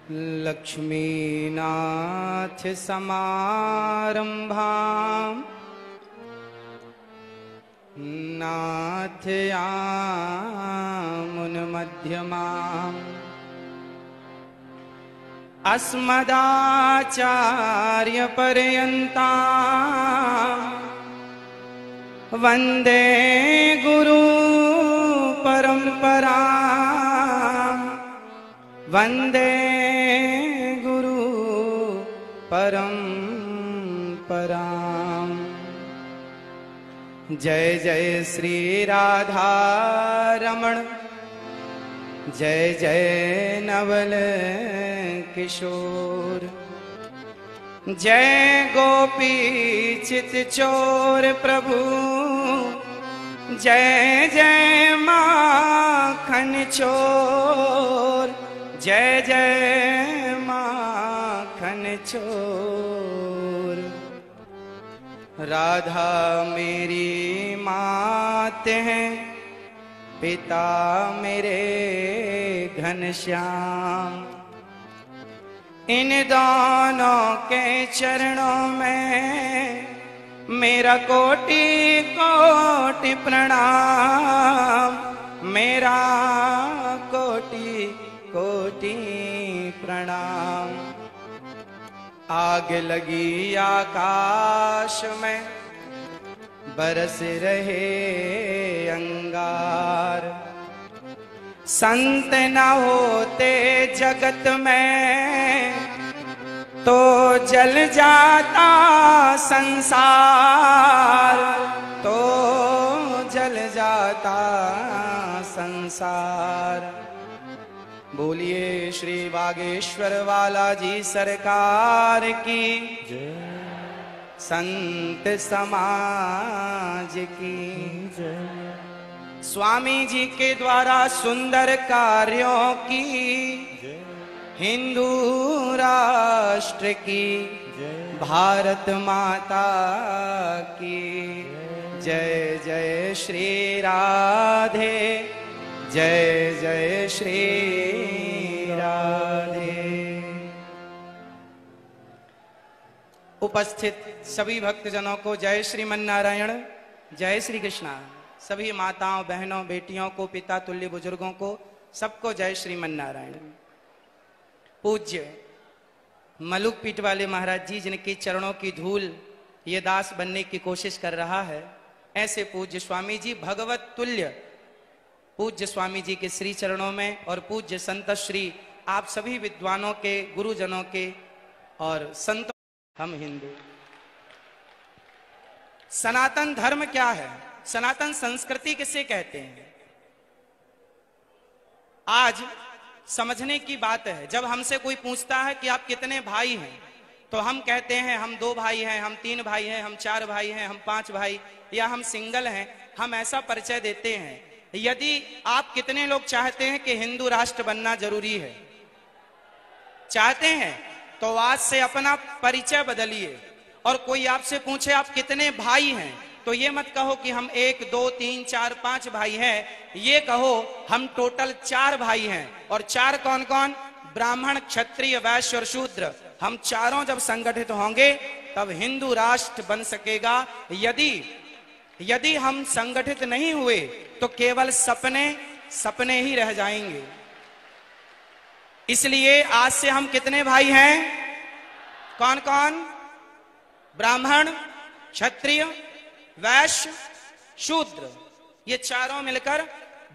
लक्ष्मीनाथ समारंभाम् नाथयामुनमध्यमाम् अस्मदाचार्यपर्यन्ताम् वन्दे गुरु परम्पराम् वन्दे गुरु परम्पराम्। जय जय श्री राधा रमण, जय जय नवल किशोर, जय गोपी चित चोर प्रभु, जय जय माखन चोर, जय जय माखन चोर। राधा मेरी मात है, पिता मेरे घनश्याम, इन दोनों के चरणों में मेरा कोटि कोटि प्रणाम, मेरा कोटि कोटि प्रणाम। आग लगी आकाश में बरस रहे अंगार, संत न होते जगत में तो जल जाता संसार, तो जल जाता संसार। बोलिए श्री बागेश्वर वाला जी सरकार की जय, संत समाज की जय। स्वामी जी के द्वारा सुंदर कार्यों की हिंदू राष्ट्र की भारत माता की जय। जय श्री राधे, जय जय श्री राधे। उपस्थित सभी भक्तजनों को जय श्रीमन नारायण, जय श्री कृष्णा। सभी माताओं बहनों बेटियों को, पिता तुल्य बुजुर्गों को, सबको जय श्रीमन नारायण। पूज्य मलुक पीठ वाले महाराज जी, जिनके चरणों की धूल ये दास बनने की कोशिश कर रहा है, ऐसे पूज्य स्वामी जी भगवत तुल्य पूज्य स्वामी जी के श्री चरणों में और पूज्य संत श्री आप सभी विद्वानों के, गुरुजनों के और संतों। हम हिंदू, सनातन धर्म क्या है, सनातन संस्कृति किसे कहते हैं, आज समझने की बात है। जब हमसे कोई पूछता है कि आप कितने भाई हैं, तो हम कहते हैं हम 2 भाई हैं, हम 3 भाई हैं, हम 4 भाई हैं, हम 5 भाई, या हम सिंगल हैं। हम ऐसा परिचय देते हैं। यदि आप कितने लोग चाहते हैं कि हिंदू राष्ट्र बनना जरूरी है, चाहते हैं, तो आज से अपना परिचय बदलिए। और कोई आपसे पूछे आप कितने भाई हैं, तो ये मत कहो कि हम 1 2 3 4 5 भाई हैं, ये कहो हम टोटल 4 भाई हैं। और 4 कौन कौन? ब्राह्मण, क्षत्रिय, वैश्य और शूद्र। हम चारों जब संगठित होंगे तब हिंदू राष्ट्र बन सकेगा। यदि हम संगठित नहीं हुए तो केवल सपने सपने ही रह जाएंगे। इसलिए आज से हम कितने भाई हैं? कौन कौन? ब्राह्मण, क्षत्रिय, वैश्य, शूद्र, ये चारों मिलकर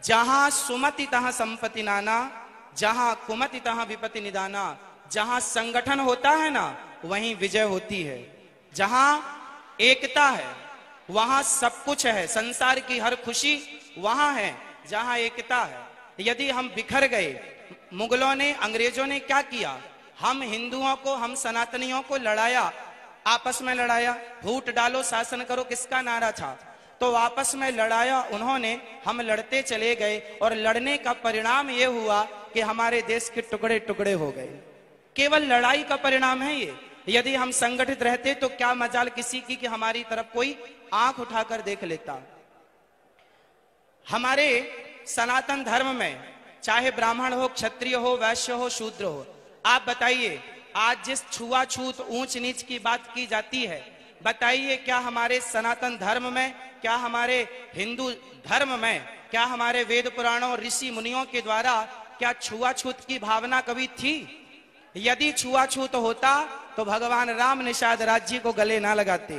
जहां सुमति तहां संपत्ति नाना, जहां कुमति तहां विपत्ति निदाना। जहां संगठन होता है ना, वहीं विजय होती है। जहां एकता है वहां सब कुछ है। संसार की हर खुशी वहां है जहां एकता है। यदि हम बिखर गए, मुगलों ने, अंग्रेजों ने क्या किया? हम हिंदुओं को, हम सनातनियों को लड़ाया, आपस में लड़ाया। फूट डालो शासन करो किसका नारा था? तो आपस में लड़ाया उन्होंने, हम लड़ते चले गए और लड़ने का परिणाम यह हुआ कि हमारे देश के टुकड़े टुकड़े हो गए। केवल लड़ाई का परिणाम है ये। यदि हम संगठित रहते तो क्या मजाल किसी की कि हमारी तरफ कोई आंख उठाकर देख लेता। हमारे सनातन धर्म में चाहे ब्राह्मण हो, क्षत्रिय हो, वैश्य हो, शूद्र हो, आप बताइए, आज जिस छुआछूत ऊंच नीच की बात की जाती है, बताइए क्या हमारे सनातन धर्म में, क्या हमारे हिंदू धर्म में, क्या हमारे वेद पुराणों ऋषि मुनियों के द्वारा क्या छुआछूत की भावना कभी थी? यदि छुआछूत होता तो भगवान राम निषाद राज्य को गले ना लगाते।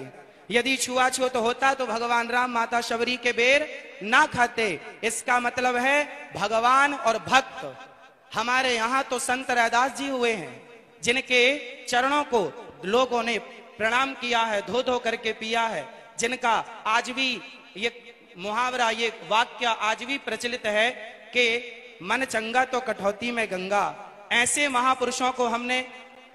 यदि छुआछूत होता तो भगवान राम माता शबरी के बेर ना खाते। इसका मतलब है भगवान और भक्त हमारे यहाँ तो संत रैदास जी हुए हैं, जिनके चरणों को लोगों ने प्रणाम किया है, धो धो करके पिया है, जिनका आज भी ये मुहावरा, ये वाक्य आज भी प्रचलित है कि मन चंगा तो कठौती में गंगा। ऐसे महापुरुषों को हमने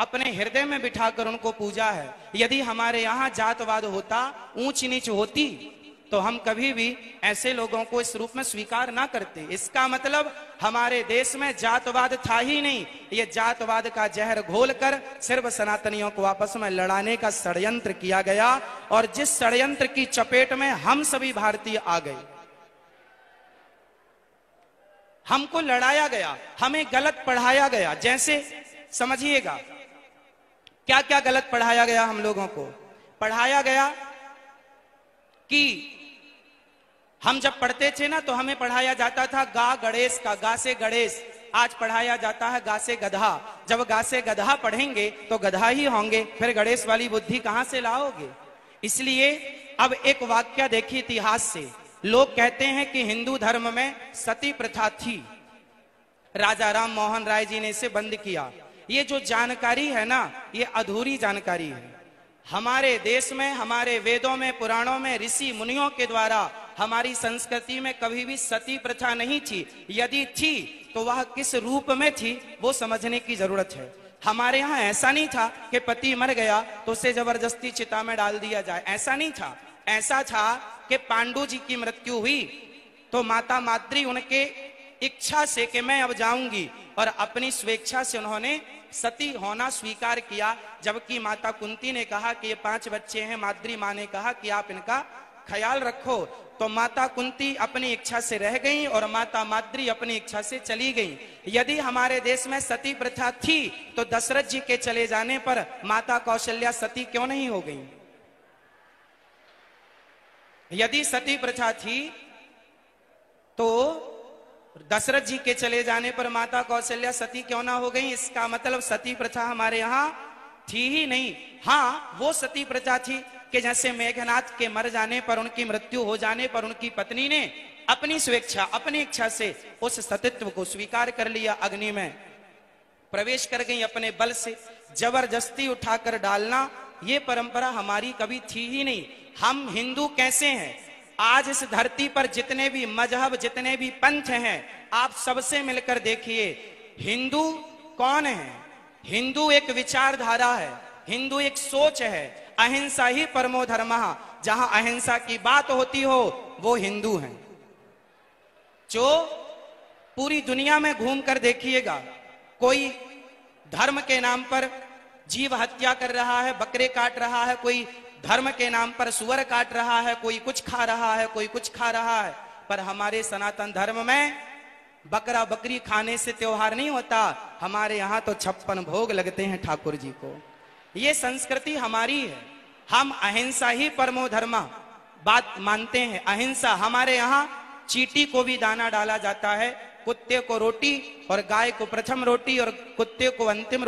अपने हृदय में बिठाकर उनको पूजा है। यदि हमारे यहाँ जातवाद होता, ऊंच नीच होती, तो हम कभी भी ऐसे लोगों को इस रूप में स्वीकार ना करते। इसका मतलब हमारे देश में जातवाद था ही नहीं। ये जातवाद का जहर घोलकर सिर्फ सनातनियों को आपस में लड़ाने का षड्यंत्र किया गया, और जिस षड्यंत्र की चपेट में हम सभी भारतीय आ गए, हमको लड़ाया गया, हमें गलत पढ़ाया गया। जैसे समझिएगा क्या क्या गलत पढ़ाया गया। हम लोगों को पढ़ाया गया कि हम जब पढ़ते थे ना तो हमें पढ़ाया जाता था गा गणेश का, गा से गणेश। आज पढ़ाया जाता है गा से गधा। जब गा से गधा पढ़ेंगे तो गधा ही होंगे, फिर गणेश वाली बुद्धि कहां से लाओगे? इसलिए अब एक वाक्य देखिए इतिहास से। लोग कहते हैं कि हिंदू धर्म में सती प्रथा थी, राजा राम मोहन राय जी ने इसे बंद किया। ये जो जानकारी है ना, ये अधूरी जानकारी है। हमारे देश में, हमारे वेदों में, पुराणों में, ऋषि मुनियों के द्वारा हमारी संस्कृति में कभी भी सती प्रथा नहीं थी। यदि थी तो वह किस रूप में थी, वो समझने की जरूरत है। हमारे यहाँ ऐसा नहीं था कि पति मर गया तो उसे जबरदस्ती चिता में डाल दिया जाए, ऐसा नहीं था। ऐसा था कि पांडु जी की मृत्यु हुई तो माता माद्री उनके इच्छा से कि मैं अब जाऊंगी, और अपनी स्वेच्छा से उन्होंने सती होना स्वीकार किया। जबकि माता कुंती ने कहा कि ये 5 बच्चे हैं, माद्री माँ ने कहा कि आप इनका ख्याल रखो। तो माता कुंती अपनी इच्छा से रह गई और माता माद्री अपनी इच्छा से चली गई। यदि हमारे देश में सती प्रथा थी तो दशरथ जी के चले जाने पर माता कौशल्या सती क्यों नहीं हो गई? यदि सती प्रथा थी तो दशरथ जी के चले जाने पर माता कौशल्या सती क्यों ना हो गई? इसका मतलब सती प्रथा हमारे यहाँ थी ही नहीं। हाँ, वो सती प्रथा थी कि जैसे मेघनाथ के मर जाने पर, उनकी मृत्यु हो जाने पर उनकी पत्नी ने अपनी स्वेच्छा, अपनी इच्छा से उस सतीत्व को स्वीकार कर लिया, अग्नि में प्रवेश कर गई अपने बल से। जबरदस्ती उठाकर डालना ये परंपरा हमारी कभी थी ही नहीं। हम हिंदू कैसे हैं? आज इस धरती पर जितने भी मजहब, जितने भी पंथ हैं, आप सबसे मिलकर देखिए हिंदू कौन है। हिंदू एक विचारधारा है, हिंदू एक सोच है। अहिंसा ही परमो धर्मः, जहां अहिंसा की बात होती हो वो हिंदू हैं। जो पूरी दुनिया में घूमकर देखिएगा, कोई धर्म के नाम पर जीव हत्या कर रहा है, बकरे काट रहा है, कोई धर्म के नाम पर सुअर काट रहा है, कोई कुछ खा रहा है, कोई कुछ खा रहा है। पर हमारे सनातन धर्म में बकरा बकरी खाने से त्योहार नहीं होता। हमारे यहाँ तो 56 भोग लगते हैं ठाकुर जी को। ये संस्कृति हमारी है। हम अहिंसा ही परमो धर्म बात मानते हैं। अहिंसा हमारे यहाँ चींटी को भी दाना डाला जाता है, कुत्ते को रोटी और गाय को प्रथम रोटी और कुत्ते को अंतिम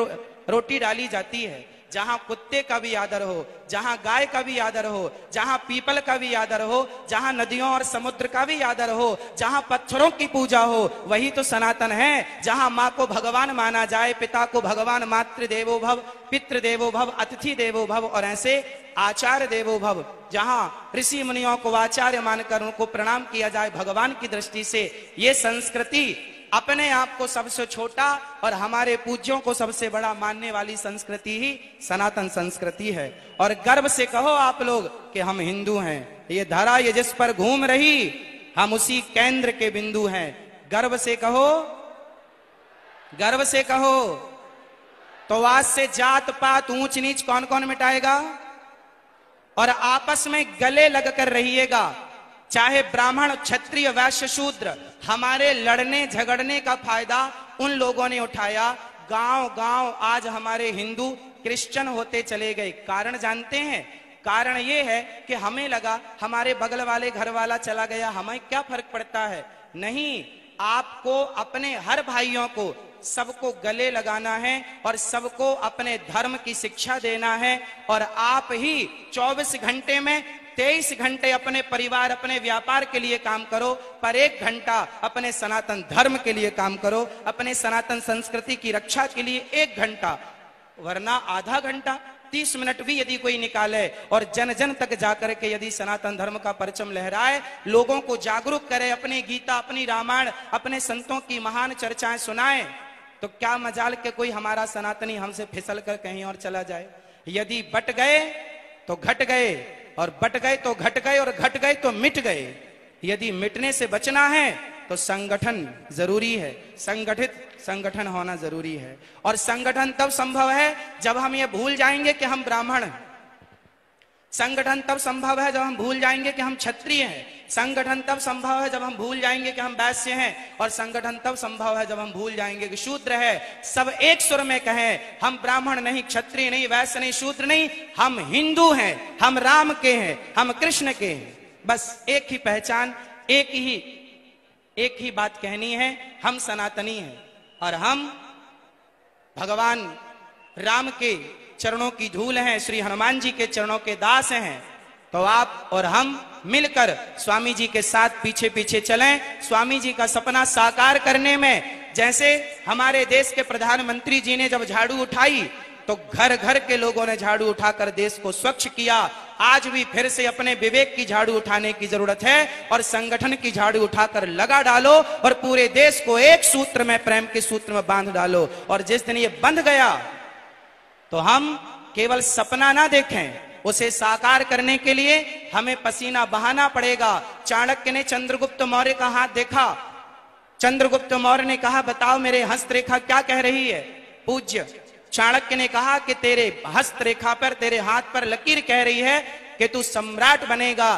रोटी डाली जाती है। जहां कुत्ते का भी आदर हो, जहां गाय का भी आदर हो, जहां पीपल का भी आदर हो, जहां नदियों और समुद्र का भी आदर हो, जहां पत्थरों की पूजा हो, वही तो सनातन है। जहां माँ को भगवान माना जाए, पिता को भगवान, मातृ देवो भव, पितृ देवो भव, अतिथि देवो भव, और ऐसे आचार्य देवो भव। जहां ऋषि मुनियों को आचार्य मानकर उनको प्रणाम किया जाए भगवान की दृष्टि से। ये संस्कृति अपने आप को सबसे छोटा और हमारे पूज्यों को सबसे बड़ा मानने वाली संस्कृति ही सनातन संस्कृति है। और गर्व से कहो आप लोग कि हम हिंदू हैं। ये धरा ये जिस पर घूम रही, हम उसी केंद्र के बिंदु हैं। गर्व से कहो, गर्व से कहो। तो आज से जात पात ऊंच नीच कौन कौन मिटाएगा? और आपस में गले लगकर रहिएगा। चाहे ब्राह्मण, क्षत्रिय, वैश्य, शूद्र, हमारे लड़ने झगड़ने का फायदा उन लोगों ने उठाया, गांव गांव आज हमारे हिंदू क्रिश्चियन होते चले गए। कारण जानते हैं? कारण ये है कि हमें लगा हमारे बगल वाले घर वाला चला गया, हमें क्या फर्क पड़ता है। नहीं, आपको अपने हर भाइयों को सबको गले लगाना है और सबको अपने धर्म की शिक्षा देना है। और आप ही 24 घंटे में 23 घंटे अपने परिवार अपने व्यापार के लिए काम करो, पर 1 घंटा अपने सनातन धर्म के लिए काम करो, अपने सनातन संस्कृति की रक्षा के लिए 1 घंटा, वरना आधा घंटा 30 मिनट भी यदि कोई निकाले और जन जन तक जाकर के यदि सनातन धर्म का परचम लहराए, लोगों को जागरूक करे, अपनी गीता अपनी रामायण अपने संतों की महान चर्चाएं सुनाए, तो क्या मजाल के कोई हमारा सनातनी हमसे फिसल कर कहीं और चला जाए। यदि बट गए तो घट गए, और बट गए तो घट गए, और घट गए तो मिट गए। यदि मिटने से बचना है तो संगठन जरूरी है, संगठित संगठन होना जरूरी है। और संगठन तब संभव है जब हम ये भूल जाएंगे कि हम ब्राह्मण हैं। संगठन तब संभव है जब हम भूल जाएंगे कि हम क्षत्रिय हैं। संगठन तब संभव है जब हम भूल जाएंगे कि हम वैश्य हैं। और संगठन तब संभव है जब हम भूल जाएंगे कि शूद्र है। सब एक सुर में कहें, हम ब्राह्मण नहीं, क्षत्रिय नहीं, वैश्य नहीं, शूद्र नहीं, हम हिंदू हैं, हम राम के हैं, हम कृष्ण के हैं। बस एक ही पहचान, एक ही बात कहनी है, हम सनातनी हैं और हम भगवान राम के चरणों की धूल हैं, श्री हनुमान जी के चरणों के दास हैं। तो आप और हम मिलकर स्वामी जी के साथ पीछे पीछे चलें, स्वामी जी का सपना साकार करने में। जैसे हमारे देश के प्रधानमंत्री जी ने जब झाड़ू उठाई तो घर घर के लोगों ने झाड़ू उठाकर देश को स्वच्छ किया। आज भी फिर से अपने विवेक की झाड़ू उठाने की जरूरत है और संगठन की झाड़ू उठाकर लगा डालो और पूरे देश को एक सूत्र में, प्रेम के सूत्र में बांध डालो। और जिस दिन ये बंध गया तो हम केवल सपना ना देखें, उसे साकार करने के लिए हमें पसीना बहाना पड़ेगा। चाणक्य ने चंद्रगुप्त मौर्य का हाथ देखा। चंद्रगुप्त मौर्य ने कहा, बताओ मेरे हस्तरेखा क्या कह रही है। पूज्य चाणक्य ने कहा कि तेरे हस्तरेखा पर, तेरे हाथ पर लकीर कह रही है कि तू सम्राट बनेगा।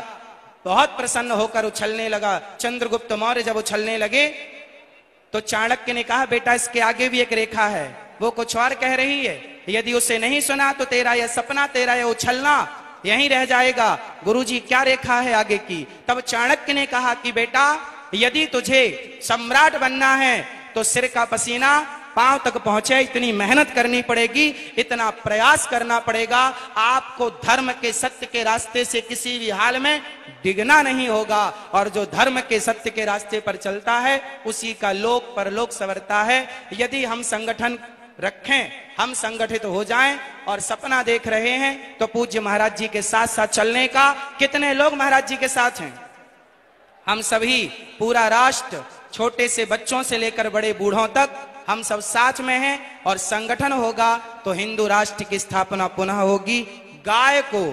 बहुत प्रसन्न होकर उछलने लगा। चंद्रगुप्त मौर्य जब उछलने लगे तो चाणक्य ने कहा, बेटा इसके आगे भी एक रेखा है, वो कुछ और कह रही है। यदि उसे नहीं सुना तो तेरा यह सपना, तेरा यह उछलना यहीं रह जाएगा। गुरुजी क्या रेखा है आगे की? तब चाणक्य ने कहा कि बेटा यदि तुझे सम्राट बनना है तो सिर का पसीना पांव तक पहुंचे, इतनी मेहनत करनी पड़ेगी, इतना प्रयास करना पड़ेगा। आपको धर्म के सत्य के रास्ते से किसी भी हाल में डिगना नहीं होगा। और जो धर्म के सत्य के रास्ते पर चलता है उसी का लोक परलोक संवरता है। यदि हम संगठन रखें, हम संगठित हो जाएं और सपना देख रहे हैं तो पूज्य महाराज जी के साथ साथ चलने का। कितने लोग महाराज जी के साथ हैं? हम सभी, पूरा राष्ट्र, छोटे से बच्चों से लेकर बड़े बूढ़ों तक हम सब साथ में हैं। और संगठन होगा तो हिंदू राष्ट्र की स्थापना पुनः होगी। गाय को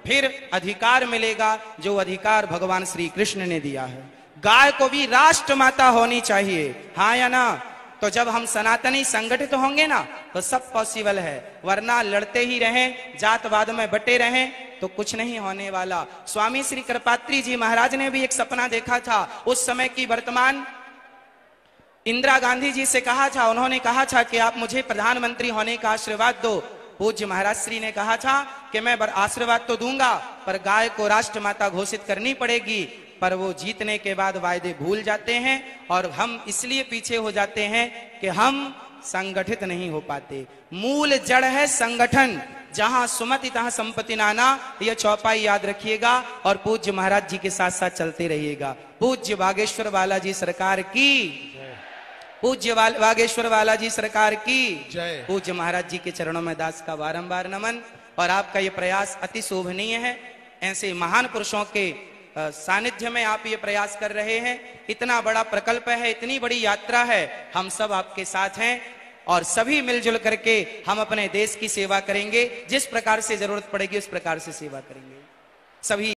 फिर अधिकार मिलेगा जो अधिकार भगवान श्री कृष्ण ने दिया है। गाय को भी राष्ट्र माता होनी चाहिए, हाँ या ना? तो जब हम सनातनी संगठित होंगे ना तो सब पॉसिबल है, वरना लड़ते ही रहें, जातवाद में बटे रहें तो कुछ नहीं होने वाला। स्वामी श्री कृपात्री जी महाराज ने भी एक सपना देखा था। उस समय की वर्तमान इंदिरा गांधी जी से कहा था, उन्होंने कहा था कि आप मुझे प्रधानमंत्री होने का आशीर्वाद दो। पूज्य महाराज श्री ने कहा था कि मैं आशीर्वाद तो दूंगा पर गाय को राष्ट्रमाता घोषित करनी पड़ेगी। पर वो जीतने के बाद वायदे भूल जाते हैं और हम इसलिए पीछे हो जाते हैं कि हम संगठित नहीं हो पाते। मूल जड़ है संगठन, जहां सुमति तहां संपत्ति नाना, यह चौपाई याद रखिएगा और पूज्य महाराज जी के साथ साथ चलते रहिएगा। पूज्य बागेश्वर वाला जी सरकार की, पूज्य बागेश्वर वाला जी सरकार की जय। पूज्य महाराज जी के चरणों में दास का बारंबार नमन। और आपका ये प्रयास अति शोभनीय है। ऐसे महान पुरुषों के सानिध्य में आप ये प्रयास कर रहे हैं। इतना बड़ा प्रकल्प है, इतनी बड़ी यात्रा है, हम सब आपके साथ हैं और सभी मिलजुल करके हम अपने देश की सेवा करेंगे। जिस प्रकार से जरूरत पड़ेगी उस प्रकार से सेवा करेंगे सभी।